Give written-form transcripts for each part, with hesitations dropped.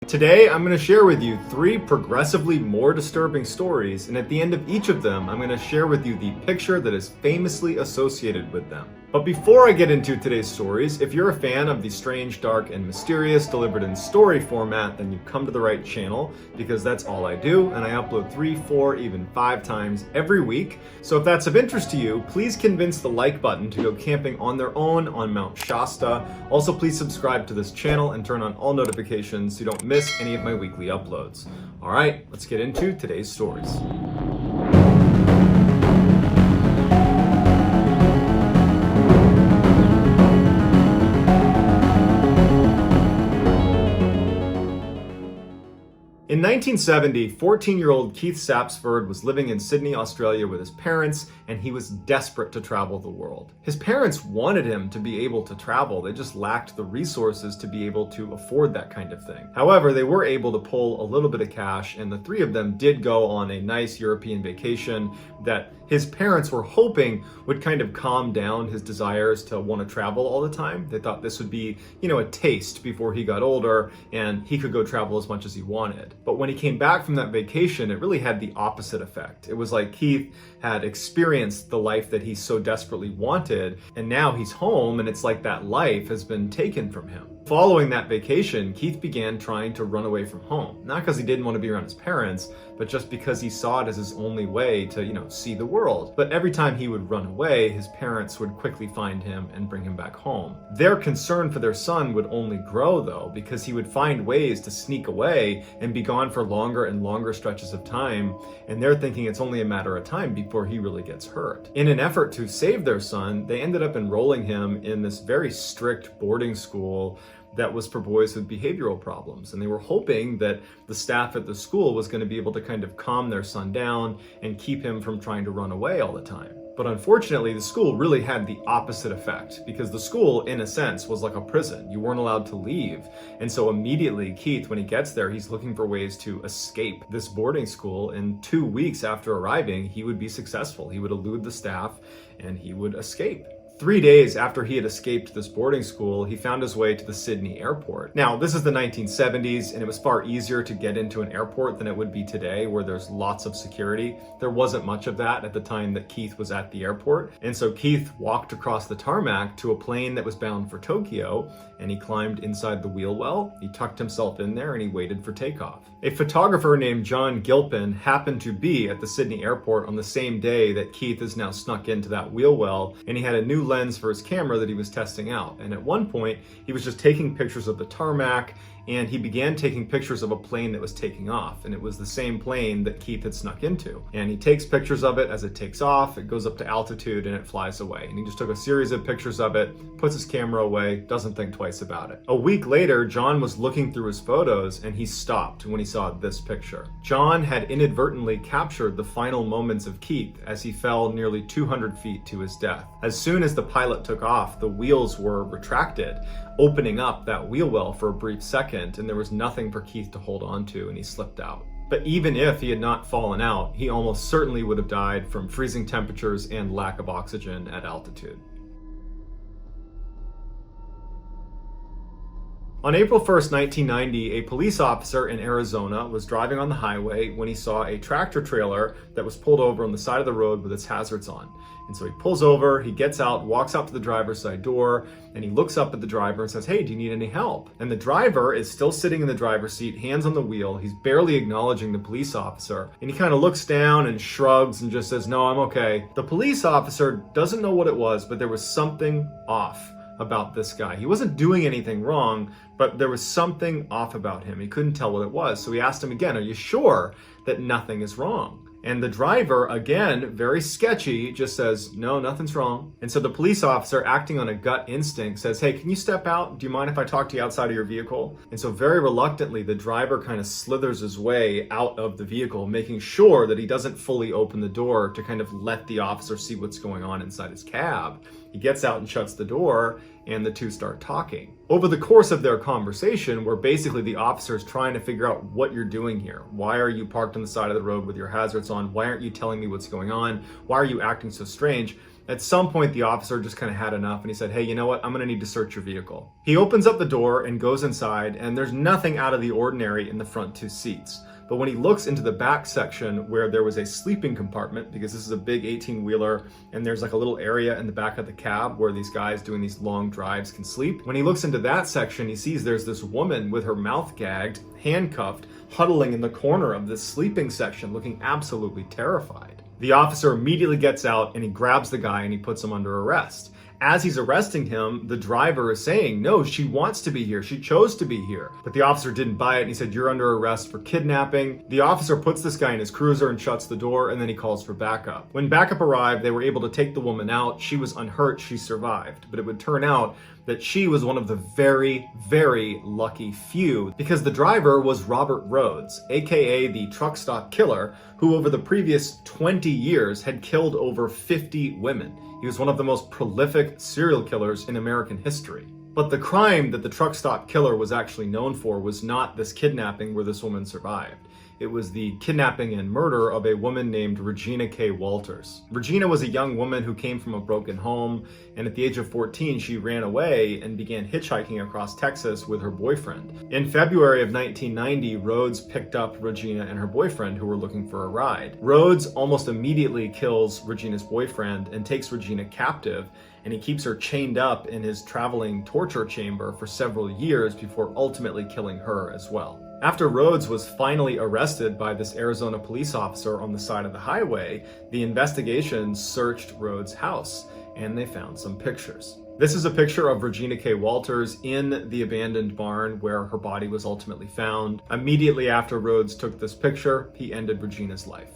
Today, I'm going to share with you 3 progressively more disturbing stories, and at the end of each of them, I'm going to share with you the picture that is famously associated with them. But before I get into today's stories, if you're a fan of the strange, dark, and mysterious delivered in story format, then you've come to the right channel, because that's all I do, and I upload 3, 4, even 5 times every week. So if that's of interest to you, please convince the like button to go camping on their own on Mount Shasta. Also, please subscribe to this channel and turn on all notifications so you don't miss any of my weekly uploads. All right, let's get into today's stories. In 1970, 14-year-old Keith Sapsford was living in Sydney, Australia with his parents, and he was desperate to travel the world. His parents wanted him to be able to travel, they just lacked the resources to be able to afford that kind of thing. However, they were able to pull a little bit of cash, and the 3 of them did go on a nice European vacation that his parents were hoping would kind of calm down his desires to want to travel all the time. They thought this would be, a taste before he got older and he could go travel as much as he wanted. But when he came back from that vacation, it really had the opposite effect. It was like Keith had experienced the life that he so desperately wanted, and now he's home and it's like that life has been taken from him. Following that vacation, Keith began trying to run away from home. Not because he didn't want to be around his parents, but just because he saw it as his only way to, see the world. But every time he would run away, his parents would quickly find him and bring him back home. Their concern for their son would only grow though, because he would find ways to sneak away and be gone for longer and longer stretches of time, and they're thinking it's only a matter of time before he really gets hurt. In an effort to save their son, they ended up enrolling him in this very strict boarding school that was for boys with behavioral problems. And they were hoping that the staff at the school was going to be able to kind of calm their son down and keep him from trying to run away all the time. But unfortunately, the school really had the opposite effect, because the school, in a sense, was like a prison. You weren't allowed to leave. And so immediately, Keith, when he gets there, he's looking for ways to escape this boarding school. And 2 weeks after arriving, he would be successful. He would elude the staff and he would escape. 3 days after he had escaped this boarding school, he found his way to the Sydney airport. Now, this is the 1970s, and it was far easier to get into an airport than it would be today, where there's lots of security. There wasn't much of that at the time that Keith was at the airport. And so Keith walked across the tarmac to a plane that was bound for Tokyo, and he climbed inside the wheel well. He tucked himself in there and he waited for takeoff. A photographer named John Gilpin happened to be at the Sydney airport on the same day that Keith is now snuck into that wheel well, and he had a new lens for his camera that he was testing out. And at one point, he was just taking pictures of the tarmac, and he began taking pictures of a plane that was taking off. And it was the same plane that Keith had snuck into. And he takes pictures of it as it takes off, it goes up to altitude, and it flies away. And he just took a series of pictures of it, puts his camera away, doesn't think twice about it. A week later, John was looking through his photos, and he stopped when he saw this picture. John had inadvertently captured the final moments of Keith as he fell nearly 200 feet to his death. As soon as the pilot took off, the wheels were retracted, opening up that wheel well for a brief second, and there was nothing for Keith to hold on to, and he slipped out. But even if he had not fallen out, he almost certainly would have died from freezing temperatures and lack of oxygen at altitude. On April 1st, 1990, a police officer in Arizona was driving on the highway when he saw a tractor trailer that was pulled over on the side of the road with its hazards on. And so he pulls over, he gets out, walks out to the driver's side door, and he looks up at the driver and says, "Hey, do you need any help?" And the driver is still sitting in the driver's seat, hands on the wheel. He's barely acknowledging the police officer. And he kind of looks down and shrugs and just says, "No, I'm okay." The police officer doesn't know what it was, but there was something off about this guy. He wasn't doing anything wrong, but there was something off about him. He couldn't tell what it was. So he asked him again, "Are you sure that nothing is wrong?" And the driver, again, very sketchy, just says, "No, nothing's wrong." And so the police officer, acting on a gut instinct, says, "Hey, can you step out? Do you mind if I talk to you outside of your vehicle?" And so very reluctantly, the driver kind of slithers his way out of the vehicle, making sure that he doesn't fully open the door to kind of let the officer see what's going on inside his cab. He gets out and shuts the door, and the two start talking. Over the course of their conversation, where basically the officer is trying to figure out what you're doing here. Why are you parked on the side of the road with your hazards on? Why aren't you telling me what's going on? Why are you acting so strange? At some point, the officer just kind of had enough and he said, hey, you know what? I'm going to need to search your vehicle. He opens up the door and goes inside, and there's nothing out of the ordinary in the front two seats. But when he looks into the back section where there was a sleeping compartment, because this is a big 18-wheeler and there's like a little area in the back of the cab where these guys doing these long drives can sleep. When he looks into that section, he sees there's this woman with her mouth gagged, handcuffed, huddling in the corner of this sleeping section, looking absolutely terrified. The officer immediately gets out and he grabs the guy and he puts him under arrest. As he's arresting him, the driver is saying, no, she wants to be here. She chose to be here. But the officer didn't buy it and he said, you're under arrest for kidnapping. The officer puts this guy in his cruiser and shuts the door, and then he calls for backup. When backup arrived, they were able to take the woman out. She was unhurt. She survived. But it would turn out that she was one of the very, very lucky few, because the driver was Robert Rhodes, aka the truck stop killer, who over the previous 20 years had killed over 50 women. He was one of the most prolific serial killers in American history. But the crime that the truck stop killer was actually known for was not this kidnapping where this woman survived. It was the kidnapping and murder of a woman named Regina K. Walters. Regina was a young woman who came from a broken home, and at the age of 14, she ran away and began hitchhiking across Texas with her boyfriend. In February of 1990, Rhodes picked up Regina and her boyfriend, who were looking for a ride. Rhodes almost immediately kills Regina's boyfriend and takes Regina captive, and he keeps her chained up in his traveling torture chamber for several years before ultimately killing her as well. After Rhodes was finally arrested by this Arizona police officer on the side of the highway, the investigation searched Rhodes' house, and they found some pictures. This is a picture of Regina K. Walters in the abandoned barn where her body was ultimately found. Immediately after Rhodes took this picture, he ended Regina's life.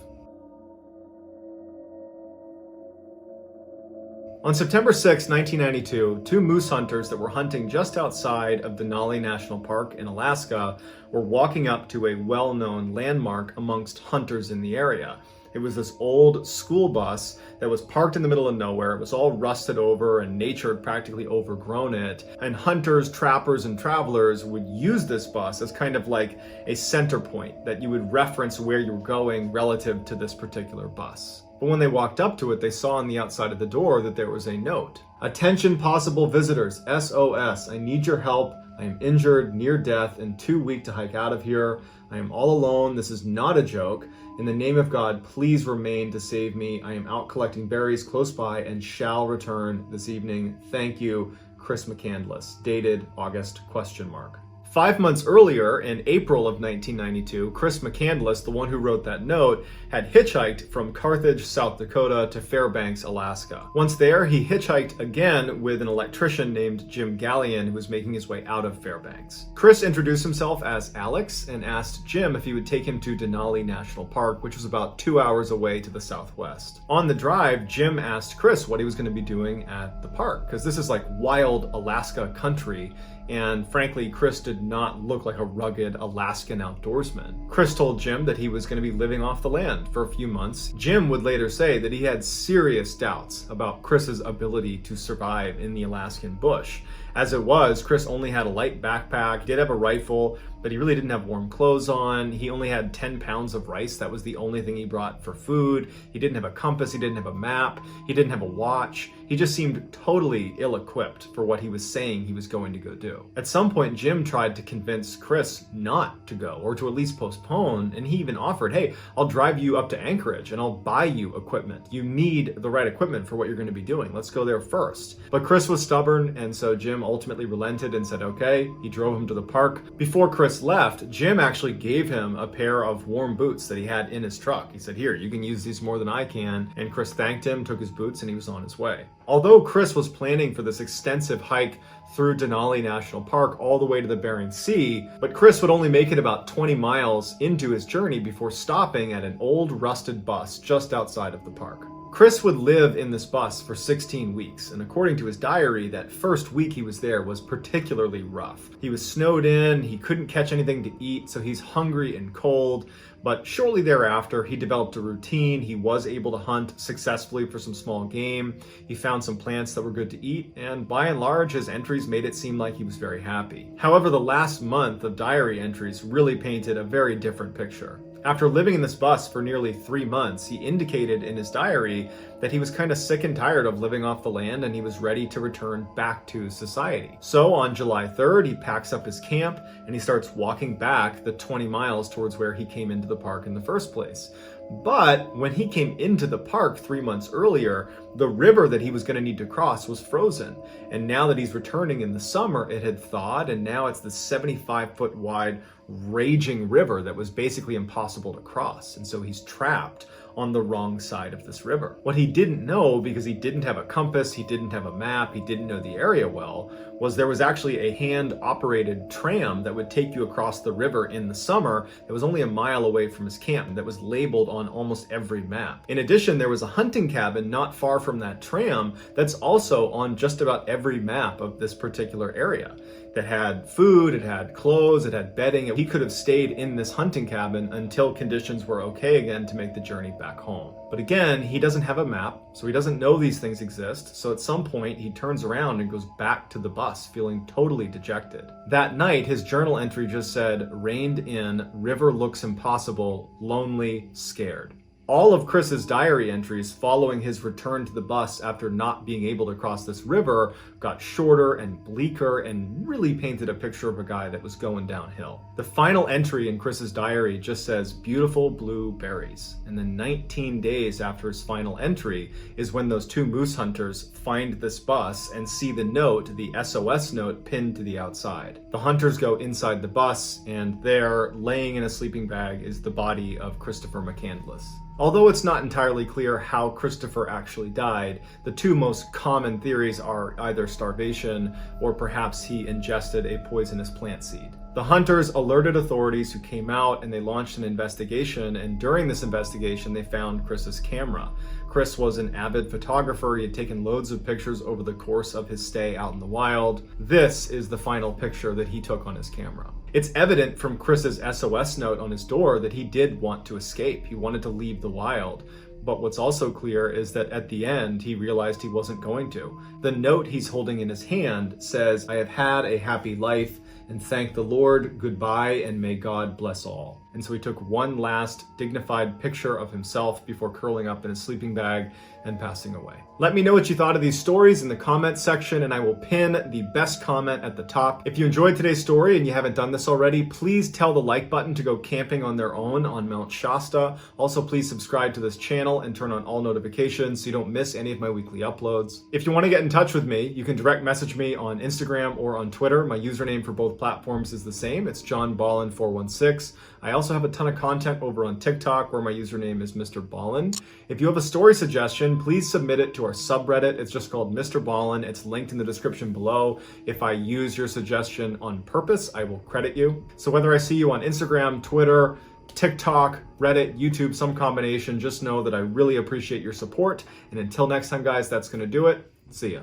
On September 6, 1992, two moose hunters that were hunting just outside of Denali National Park in Alaska were walking up to a well-known landmark amongst hunters in the area. It was this old school bus that was parked in the middle of nowhere. It was all rusted over and nature had practically overgrown it. And hunters, trappers, and travelers would use this bus as kind of like a center point that you would reference where you were going relative to this particular bus. But when they walked up to it, they saw on the outside of the door that there was a note. Attention possible visitors, SOS, I need your help. I am injured, near death, and too weak to hike out of here. I am all alone. This is not a joke. In the name of God, please remain to save me. I am out collecting berries close by and shall return this evening. Thank you, Chris McCandless. Dated August ? 5 months earlier, in April of 1992, Chris McCandless, the one who wrote that note, had hitchhiked from Carthage, South Dakota to Fairbanks, Alaska. Once there, he hitchhiked again with an electrician named Jim Gallion, who was making his way out of Fairbanks. Chris introduced himself as Alex and asked Jim if he would take him to Denali National Park, which was about 2 hours away to the southwest. On the drive, Jim asked Chris what he was going to be doing at the park, because this is like wild Alaska country, and frankly, Chris did not look like a rugged Alaskan outdoorsman. Chris told Jim that he was going to be living off the land for a few months. Jim would later say that he had serious doubts about Chris's ability to survive in the Alaskan bush. As it was, Chris only had a light backpack, he did have a rifle, but he really didn't have warm clothes on. He only had 10 pounds of rice. That was the only thing he brought for food. He didn't have a compass. He didn't have a map. He didn't have a watch. He just seemed totally ill-equipped for what he was saying he was going to go do. At some point, Jim tried to convince Chris not to go, or to at least postpone, and he even offered, hey, I'll drive you up to Anchorage and I'll buy you equipment. You need the right equipment for what you're going to be doing. Let's go there first. But Chris was stubborn, and so Jim ultimately relented and said, okay. He drove him to the park. Before Chris left, Jim actually gave him a pair of warm boots that he had in his truck. He said, here, you can use these more than I can. And Chris thanked him, took his boots, and he was on his way. Although Chris was planning for this extensive hike through Denali National Park all the way to the Bering Sea, but Chris would only make it about 20 miles into his journey before stopping at an old rusted bus just outside of the park. Chris would live in this bus for 16 weeks, and according to his diary, that first week he was there was particularly rough. He was snowed in, he couldn't catch anything to eat, so he's hungry and cold, but shortly thereafter, he developed a routine. He was able to hunt successfully for some small game. He found some plants that were good to eat, and by and large, his entries made it seem like he was very happy. However, the last month of diary entries really painted a very different picture. After living in this bus for nearly 3 months, he indicated in his diary that he was kind of sick and tired of living off the land and he was ready to return back to society. So on July 3rd, he packs up his camp and he starts walking back the 20 miles towards where he came into the park in the first place. But when he came into the park 3 months earlier, the river that he was going to need to cross was frozen. And now that he's returning in the summer, it had thawed, and now it's the 75-foot wide raging river that was basically impossible to cross. And so he's trapped on the wrong side of this river. What he didn't know, because he didn't have a compass, he didn't have a map, he didn't know the area well, was there was actually a hand-operated tram that would take you across the river in the summer that was only a mile away from his camp that was labeled on almost every map. In addition, there was a hunting cabin not far from that tram that's also on just about every map of this particular area. That had food, it had clothes, it had bedding. He could have stayed in this hunting cabin until conditions were okay again to make the journey back home. But again, he doesn't have a map, so he doesn't know these things exist. So at some point, he turns around and goes back to the bus, feeling totally dejected. That night, his journal entry just said, "Reined in, river looks impossible, lonely, scared." All of Chris's diary entries following his return to the bus after not being able to cross this river got shorter and bleaker and really painted a picture of a guy that was going downhill. The final entry in Chris's diary just says, "Beautiful blue berries." And then 19 days after his final entry is when those two moose hunters find this bus and see the note, the SOS note, pinned to the outside. The hunters go inside the bus, and there, laying in a sleeping bag, is the body of Christopher McCandless. Although it's not entirely clear how Christopher actually died, the two most common theories are either starvation or perhaps he ingested a poisonous plant seed. The hunters alerted authorities who came out and they launched an investigation, and during this investigation they found Chris's camera. Chris was an avid photographer. He had taken loads of pictures over the course of his stay out in the wild. This is the final picture that he took on his camera. It's evident from Chris's SOS note on his door that he did want to escape. He wanted to leave the wild. But what's also clear is that at the end, he realized he wasn't going to. The note he's holding in his hand says, "I have had a happy life, and thank the Lord, goodbye, and may God bless all." And so he took one last dignified picture of himself before curling up in his sleeping bag and passing away. Let me know what you thought of these stories in the comments section, and I will pin the best comment at the top. If you enjoyed today's story and you haven't done this already, please tell the like button to go camping on their own on Mount Shasta. Also, please subscribe to this channel and turn on all notifications so you don't miss any of my weekly uploads. If you want to get in touch with me, you can direct message me on Instagram or on Twitter. My username for both platforms is the same. It's JohnBallen416. I also have a ton of content over on TikTok where my username is MrBallen. If you have a story suggestion, please submit it to our subreddit. It's just called MrBallen. It's linked in the description below. If I use your suggestion on purpose, I will credit you. So whether I see you on Instagram, Twitter, TikTok, Reddit, YouTube, some combination, just know that I really appreciate your support. And until next time, guys, that's going to do it. See ya.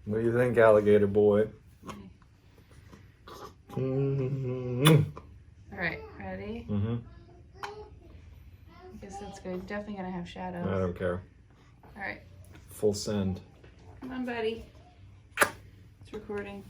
What do you think, alligator boy? All right, ready? Mm-hmm. I guess that's good. Definitely gonna have shadows. I don't care. All right. Full send. Come on, buddy. It's recording.